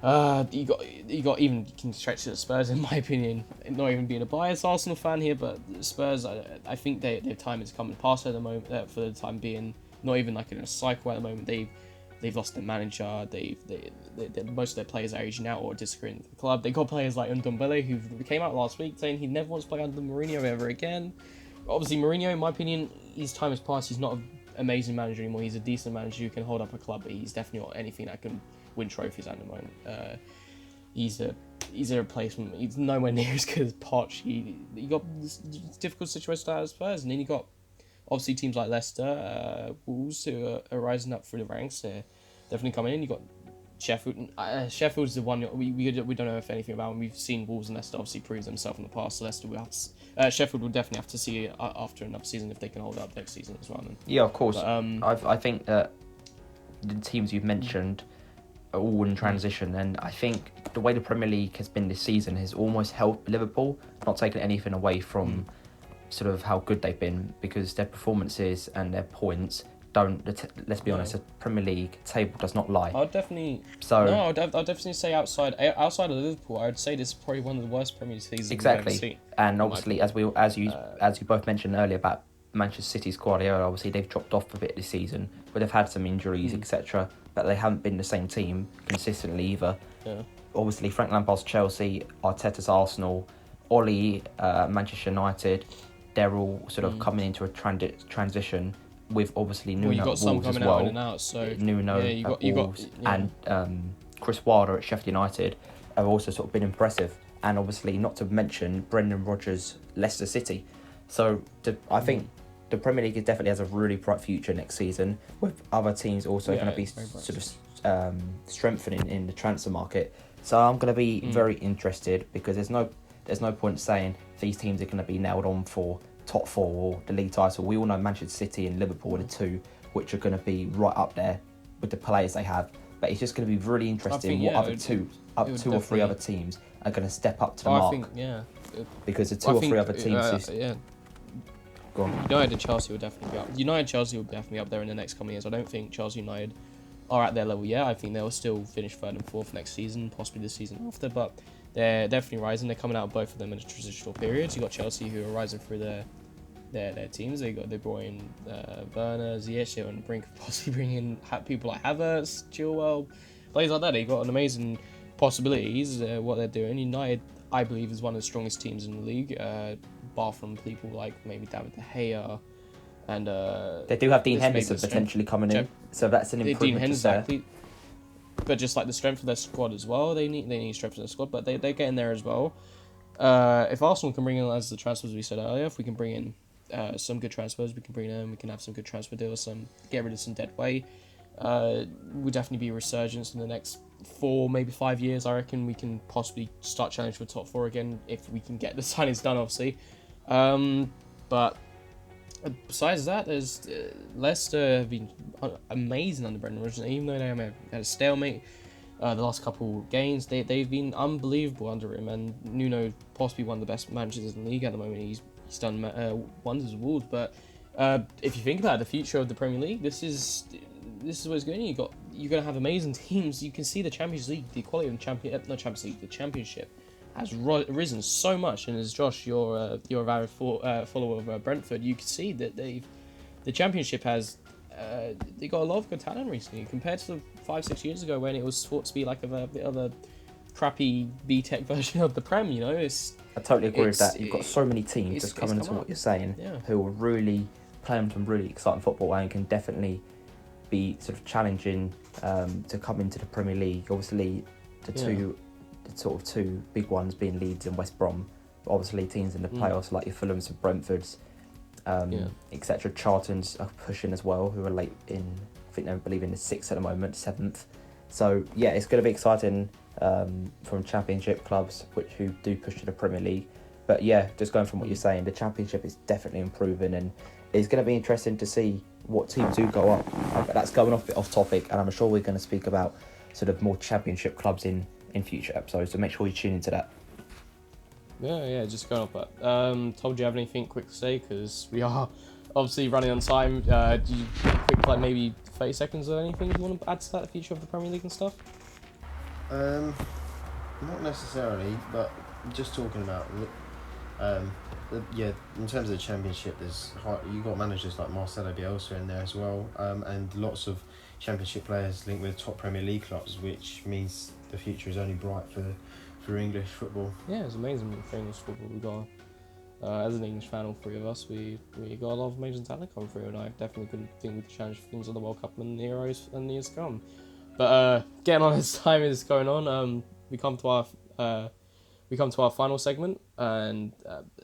You got even, you can stretch to the Spurs in my opinion. Not even being a biased Arsenal fan here, but Spurs, I think their time is coming past at the moment. For the time being, not even like in a cycle at the moment. They've lost their manager. Most of their players are aging out or disagreeing with the club. They got players like Ndombele who came out last week saying he never wants to play under Mourinho ever again. Obviously, Mourinho, in my opinion, his time has passed. He's not an amazing manager anymore. He's a decent manager who can hold up a club, but he's definitely not anything that can win trophies at the moment. He's a replacement. He's nowhere near as good as Poch. He got this difficult situation at Spurs, and then you got obviously teams like Leicester, Wolves, who are rising up through the ranks. They're definitely coming in. You got Sheffield. Sheffield's the one we don't know if anything about. And we've seen Wolves and Leicester obviously prove themselves in the past. So Leicester will have to, Sheffield will definitely have to see after another season if they can hold up next season as well. Then. Yeah, of course. But, I think that the teams you've mentioned are all in transition, and I think the way the Premier League has been this season has almost helped Liverpool, not taking anything away from sort of how good they've been, because their performances and their points don't. Let's be honest, the Premier League table does not lie. I'd definitely. So no, I'd definitely say outside of Liverpool, I'd say this is probably one of the worst Premier League seasons we've ever seen. And obviously, as you both mentioned earlier about Manchester City's Guardiola, obviously they've dropped off a bit this season, but they've had some injuries, etc. But they haven't been the same team consistently either. Yeah. Obviously, Frank Lampard's Chelsea, Arteta's Arsenal, Oli, Manchester United, they're all sort of coming into a transition with obviously Nuno you got at some Wolves as coming well. out in and out, so Nuno at Wolves and Chris Wilder at Sheffield United have also sort of been impressive. And obviously, not to mention Brendan Rodgers, Leicester City. So I think the Premier League definitely has a really bright future next season, with other teams also going to be sort of strengthening in the transfer market. So I'm going to be very interested, because there's no point saying these teams are going to be nailed on for top 4 or the league title. We all know Manchester City and Liverpool are the two which are going to be right up there with the players they have. But it's just going to be really interesting what other two or three other teams are going to step up to the mark. Because the two or three other teams Go on. United and Chelsea will definitely be up. United Chelsea will definitely be up there in the next coming years. I don't think Chelsea United are at their level yet. I think they'll still finish 3rd and 4th next season, possibly the season after. But they're definitely rising. They're coming out, both of them, in a transitional period. You got Chelsea, who are rising through their teams. They brought in Werner, Ziyech, and brink possibly bring in people like Havertz, Chilwell, players like that. They got an amazing possibilities. What they're doing. United, I believe, is one of the strongest teams in the league. Bar from people like maybe David De Gea, and they do have Dean Henderson potentially coming in, so that's an improvement. Exactly. But just like the strength of their squad as well, they need strength in their squad, but they're getting there as well. If Arsenal can bring in, as the transfers we said earlier, if we can bring in some good transfers, we can have some good transfer deals, get rid of some dead weight. Will definitely be a resurgence in the next 4, maybe 5 years. I reckon we can possibly start challenging for top 4 again if we can get the signings done, obviously. But besides that, there's Leicester have been amazing under Brendan Rodgers, even though they had a stalemate the last couple games. They've been unbelievable under him, and Nuno possibly one of the best managers in the league at the moment. He's done wonders with Wolves. But if you think about it, the future of the Premier League, this is what it's going. You're going to have amazing teams. You can see the Champions League, the quality of the Championship has risen so much. And as Josh, you're a avid follower of Brentford, you can see that the Championship has they got a lot of good talent recently compared to 5-6 years ago when it was thought to be like a bit of a crappy B-Tech version of the Prem. You know, I totally agree with that. You've got so many teams it's just coming into come what up. you're saying, Yeah. who are really playing some really exciting football and can definitely be sort of challenging to come into the Premier League. Obviously, the two big ones being Leeds and West Brom. But obviously, teams in the playoffs like your Fulhams and Brentfords, etc. Charlton's are pushing as well, who are late in. I think they believe in the 6th at the moment, 7th. So yeah, it's going to be exciting from Championship clubs who do push to the Premier League. But yeah, just going from what you're saying, the Championship is definitely improving, and it's going to be interesting to see what teams do go up. But that's going off topic, and I'm sure we're going to speak about sort of more Championship clubs in future episodes. So make sure you tune into that. Yeah, just going off that. Tom, do you have anything quick to say? Because we are obviously running on time. Do you quick, like maybe 30 seconds or anything you want to add to that, the future of the Premier League and stuff? Not necessarily, but just talking about in terms of the Championship, you got managers like Marcelo Bielsa in there as well, and lots of Championship players linked with top Premier League clubs, which means the future is only bright for English football. Yeah, it's amazing for English football. We got, as an English fan, all three of us, we got a lot of amazing talent come through, and I definitely think we could challenge for things on the World Cup and the Euros and the years to come. But getting on as time is going on, we come to our final segment, and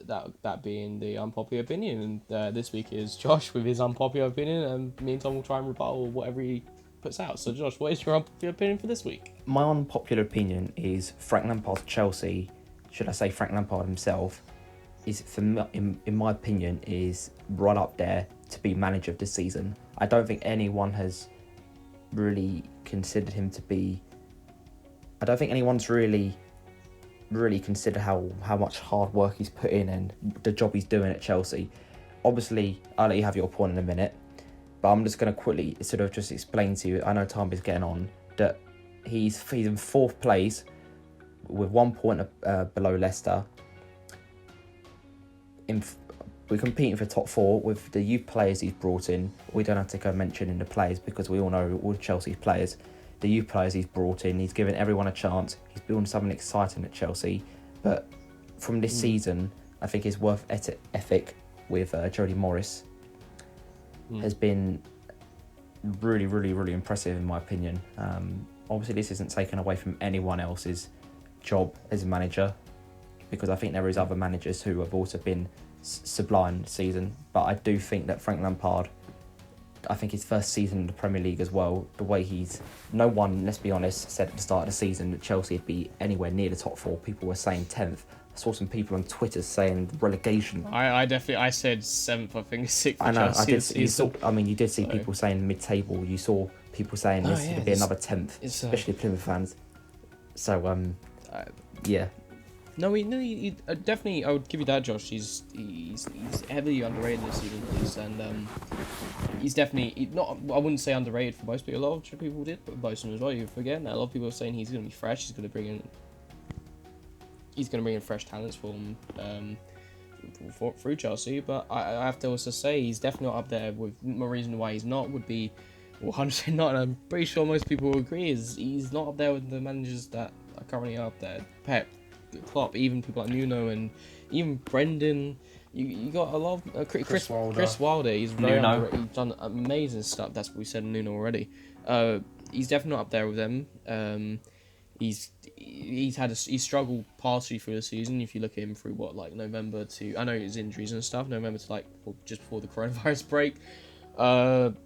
that being the unpopular opinion. And this week is Josh with his unpopular opinion, and me and Tom will try and rebuttal whatever he puts out. So Josh, what is your unpopular opinion for this week? My unpopular opinion is Frank Lampard's Chelsea, should I say Frank Lampard himself, is, in my opinion, is right up there to be manager of the season. I don't think anyone has really considered him to be... I don't think anyone's really considered how much hard work he's put in and the job he's doing at Chelsea. Obviously, I'll let you have your point in a minute, but I'm just going to quickly sort of just explain to you, I know time is getting on, that he's in 4th place with 1 point below Leicester. We're competing for top 4 with the youth players he's brought in. We don't have to go mentioning the players because we all know all Chelsea's players. The youth players he's brought in, he's given everyone a chance. He's building something exciting at Chelsea. But from this season, I think his work ethic with Jody Morris has been really, really, really impressive in my opinion. Obviously, this isn't taken away from anyone else's job as a manager, because I think there is other managers who have also been sublime this season. But I do think that Frank Lampard, I think his first season in the Premier League as well, the way no one, let's be honest, said at the start of the season that Chelsea would be anywhere near the top 4. People were saying 10th. I saw some people on Twitter saying relegation. I said 7th, I think 6th. I know, Chelsea you did see people saying mid-table. You saw people saying this would be another 10th, especially Plymouth fans. So, yeah. No, he definitely. I would give you that, Josh. He's heavily underrated this season, and he's definitely not. I wouldn't say underrated for most people. A lot of people did put boast on him as well. You forget that a lot of people are saying he's going to be fresh. He's going to bring in fresh talents for him through Chelsea. But I have to also say he's definitely not up there. With no reason why he's not would be 100% not. And I'm pretty sure most people will agree is he's not up there with the managers that are currently up there. Pep, Klopp, even people like Nuno and even Brendan. You got a lot of Chris Wilder. He's very underrated. He's done amazing stuff. That's what we said in Nuno already. He's definitely not up there with them. He's struggled partially through the season. If you look at him through November to, I know his injuries and stuff, November to just before the coronavirus break.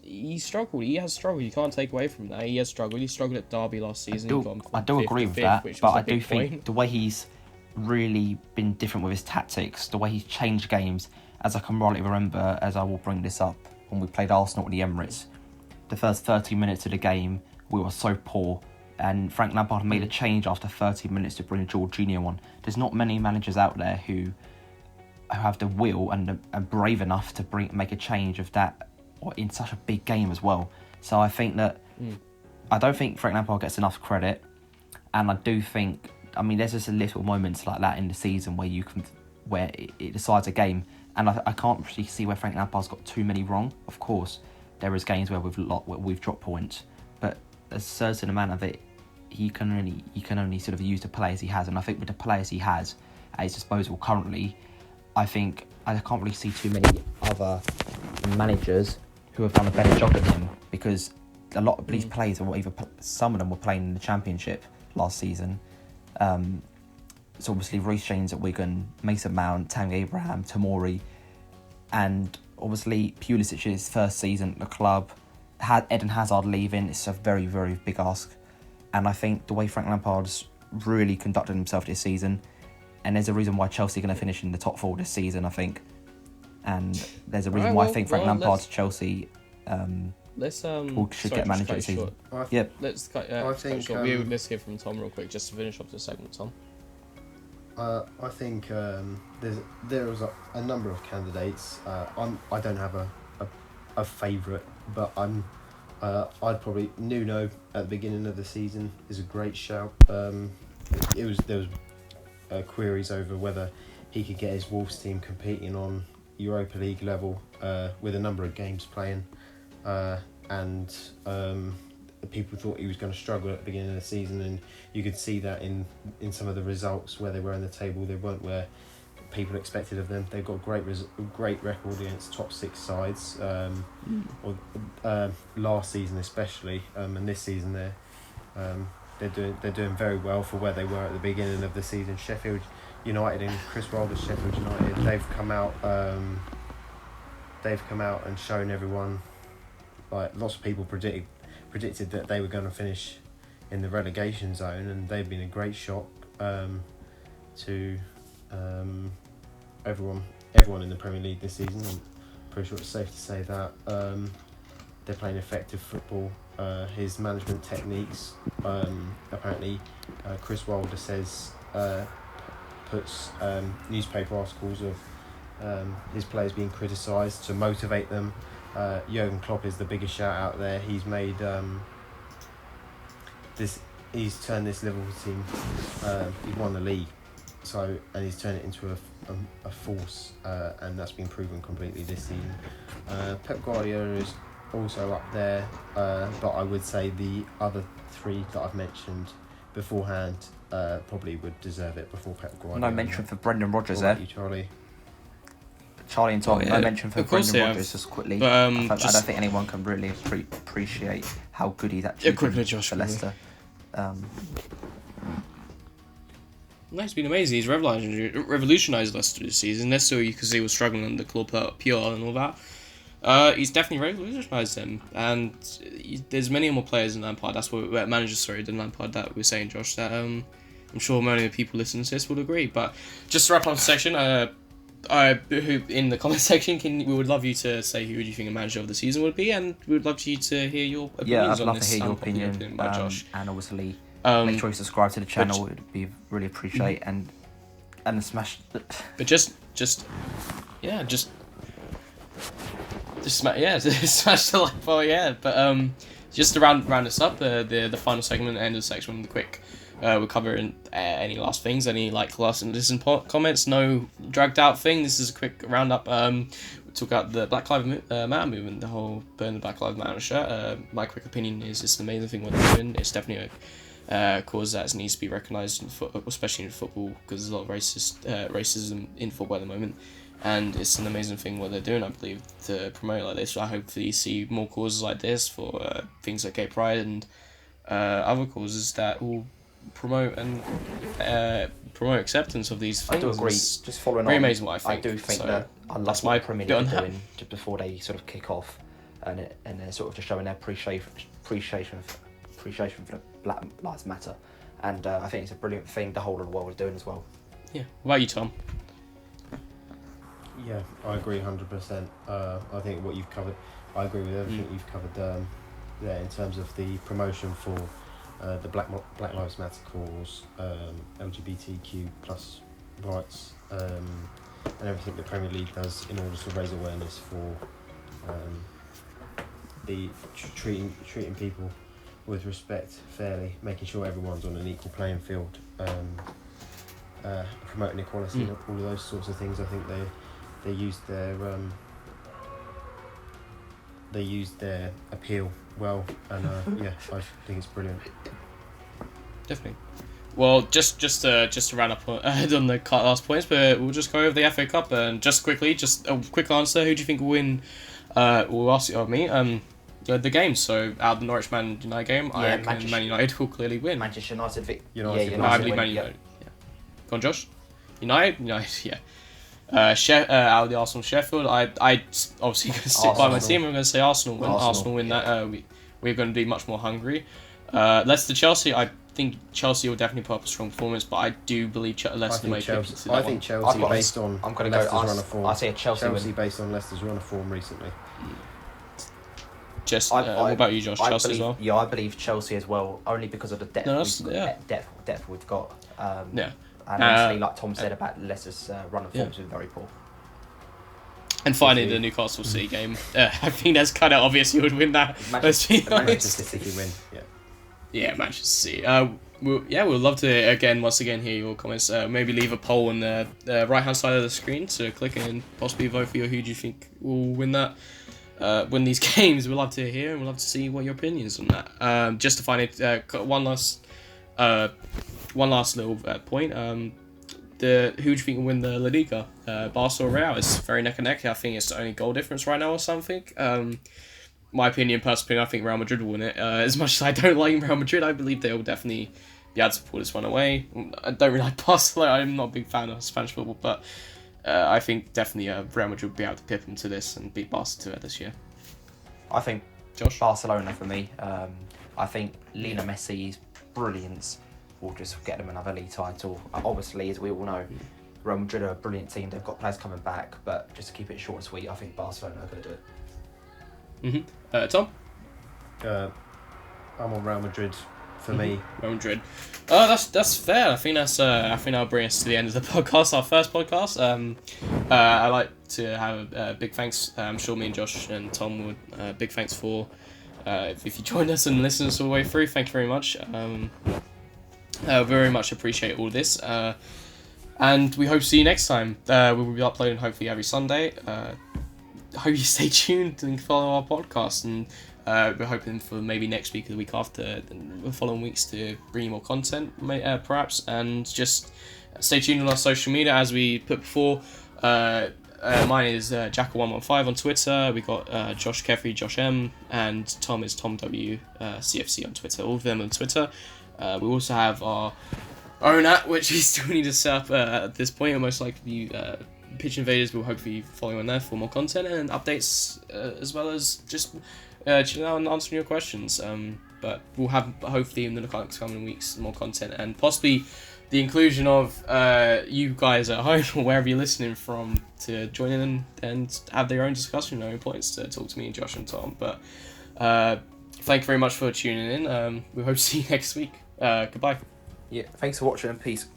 He struggled. He has struggled. You can't take away from that. He has struggled. He struggled at Derby last season. I do agree with that, but I do think the way he's really been different with his tactics, the way he's changed games, as I can rightly remember, as I will bring this up, when we played Arsenal at the Emirates, the first 30 minutes of the game, we were so poor, and Frank Lampard made a change after 30 minutes to bring Jorginho on. There's not many managers out there who have the will and are brave enough to make a change of that in such a big game as well. So I think that I don't think Frank Lampard gets enough credit, and I do think, there's just little moments like that in the season where it decides a game, and I can't really see where Frank Lampard's got too many wrong. Of course, there is games where we've dropped points, but a certain amount of it, he can only sort of use the players he has, and I think with the players he has at his disposal currently, I think I can't really see too many other managers who have done a better job than him, because a lot of these players, or some of them were playing in the Championship last season. So obviously Reece James at Wigan, Mason Mount, Tammy Abraham, Tomori, and obviously Pulisic's first season at the club. Had Eden Hazard leaving, it's a very, very big ask. And I think the way Frank Lampard's really conducted himself this season, and there's a reason why Chelsea are going to finish in the top 4 this season, I think. And there's a reason why I think Frank Lampard's Chelsea should get manager this season. Yeah, let's cut short. Let's hear from Tom real quick, just to finish off the segment, Tom. I think there was a number of candidates. I don't have a favourite, but I'd probably Nuno at the beginning of the season is a great shout. There was queries over whether he could get his Wolves team competing on Europa League level with a number of games playing, and people thought he was going to struggle at the beginning of the season, and you could see that in some of the results where they were in the table. They weren't where people expected of them. They've got great record against top 6 sides, last season especially, and this season they're doing very well for where they were at the beginning of the season. Sheffield United and Chris Wilder's Sheffield United, they've come out and shown everyone, like lots of people predicted that they were going to finish in the relegation zone, and they've been a great shock to everyone in the Premier League this season. I'm pretty sure it's safe to say that they're playing effective football. His management techniques, apparently Chris Wilder says, puts newspaper articles of his players being criticised to motivate them. Jurgen Klopp is the biggest shout out there. He's made he's turned this Liverpool team, he's won the league, and he's turned it into a force, and that's been proven completely this season. Pep Guardiola is also up there, but I would say the other 3 that I've mentioned beforehand probably would deserve it before Pep Guardiola. No mention for Brendan Rodgers there. You, Charlie and Tom, no mention for Brendan Rodgers Rodgers just quickly. But, I don't think anyone can really appreciate how good he's actually been for Leicester. No, it's been amazing. He's revolutionised Leicester this season. Leicester, you could see, was struggling under Claude Puel and all that. He's definitely revolutionised them, and there's many more players than Lampard. That's what managers, than Lampard, that we're saying, Josh. That I'm sure many of the people listening to this would agree. But just to wrap up the section, who in the comment section, we would love you to say who do you think a manager of the season would be, and we would love you to hear your opinions on this. Yeah, I'd love to hear your opinion, by Josh. And obviously make sure you subscribe to the channel. It would be really appreciated, and smash. But just smash the like bar, yeah. But just to round us up, the final segment, end of the section, the quick. We'll cover any last things, any last and listen comments, no dragged out thing. This is a quick roundup. We'll talk about the Black Lives Matter movement, the whole burn the Black Lives Matter shirt. My quick opinion is it's an amazing thing what they're doing. It's definitely a cause that needs to be recognised, especially in football, because there's a lot of racism in football at the moment. And it's an amazing thing what they're doing, I believe, to promote like this. I hope that you see more causes like this for things like gay pride and other causes that will promote acceptance of these things. I do agree. Just following very on, amazing what I think. I do think that I love what the Premier League are doing just before they sort of kick off, and they're sort of just showing their appreciation for Black Lives Matter, and I think it's a brilliant thing the whole of the world is doing as well. Yeah. What about you, Tom? Yeah, I agree 100%. I think what you've covered, I agree with everything you've covered there in terms of the promotion for the Black Lives Matter cause, LGBTQ plus rights, and everything the Premier League does in order to raise awareness for the treating people with respect, fairly, making sure everyone's on an equal playing field, promoting equality, and all of those sorts of things. I think they used their they used their appeal well, and yeah, I think it's brilliant. Definitely. Well, just to round up on the last points, but we'll just go over the FA Cup and just quickly, just a quick answer. Who do you think will win? We'll ask you of me. The game. So out of the Norwich Man United game, I reckon Man United will clearly win. Manchester United. United. I believe Man United. Yeah. Go on, Josh. United. Yeah. Out of the Arsenal Sheffield, I obviously going to stick by my team. I'm going to say Arsenal win. Arsenal win that. We're going to be much more hungry. Leicester Chelsea. I think Chelsea will definitely put up a strong performance, but I do believe Leicester may pick into that I think Chelsea based on Leicester's run of form. I say Chelsea win. Based on Leicester's run of form recently. What about you, Josh? Chelsea as well? Yeah, I believe Chelsea as well, only because of the depth depth we've got. And obviously, like Tom said about Leicester's run of form's been very poor. And finally, the Newcastle City game. I think that's kind of obvious you would win that. Manchester City win. Yeah, Manchester City. We'd love to once again hear your comments. Maybe leave a poll on the right hand side of the screen to click and possibly vote for who do you think will win that. Win these games. We'd love to hear and we'd love to see what your opinions on that. Just to find it, one last little point. Who do you think will win the La Liga? Barca or Real? It's very neck and neck. I think it's the only goal difference right now or something. My opinion, personally, I think Real Madrid will win it. As much as I don't like Real Madrid, I believe they will definitely be able to pull this one away. I don't really like Barcelona. I'm not a big fan of Spanish football, but I think definitely Real Madrid will be able to pip them to this and beat Barca to it this year. I think Josh? Barcelona for me. I think Lionel Messi's brilliance will just get them another league title. Obviously, as we all know, Real Madrid are a brilliant team. They've got players coming back, but just to keep it short and sweet, I think Barcelona are going to do it. Tom? I'm on Real Madrid for me. Real Madrid. That's fair. I think that'll bring us to the end of the podcast, our first podcast. I'd like to have a big thanks. I'm sure me and Josh and Tom would. Big thanks for if you joined us and listened us all the way through. Thank you very much. Very much appreciate all this. And we hope to see you next time. We will be uploading hopefully every Sunday. Hope you stay tuned and follow our podcast, and we're hoping for maybe next week or the week after, the following weeks, to bring you more content, perhaps, and just stay tuned on our social media as we put before. Mine is Jackal115 on Twitter. We got Josh Keffrey, Josh M, and Tom is Tom W CFC on Twitter. All of them on Twitter. We also have our own app, which we still need to set up at this point, and most likely Pitch Invaders will hopefully follow on there for more content and updates, as well as just chilling out and answering your questions. But we'll have, hopefully in the coming weeks, more content and possibly the inclusion of you guys at home or wherever you're listening from to join in and have their own discussion, their own points to talk to me and Josh and Tom. But thank you very much for tuning in. We hope to see you next week. Goodbye. Yeah, thanks for watching and peace.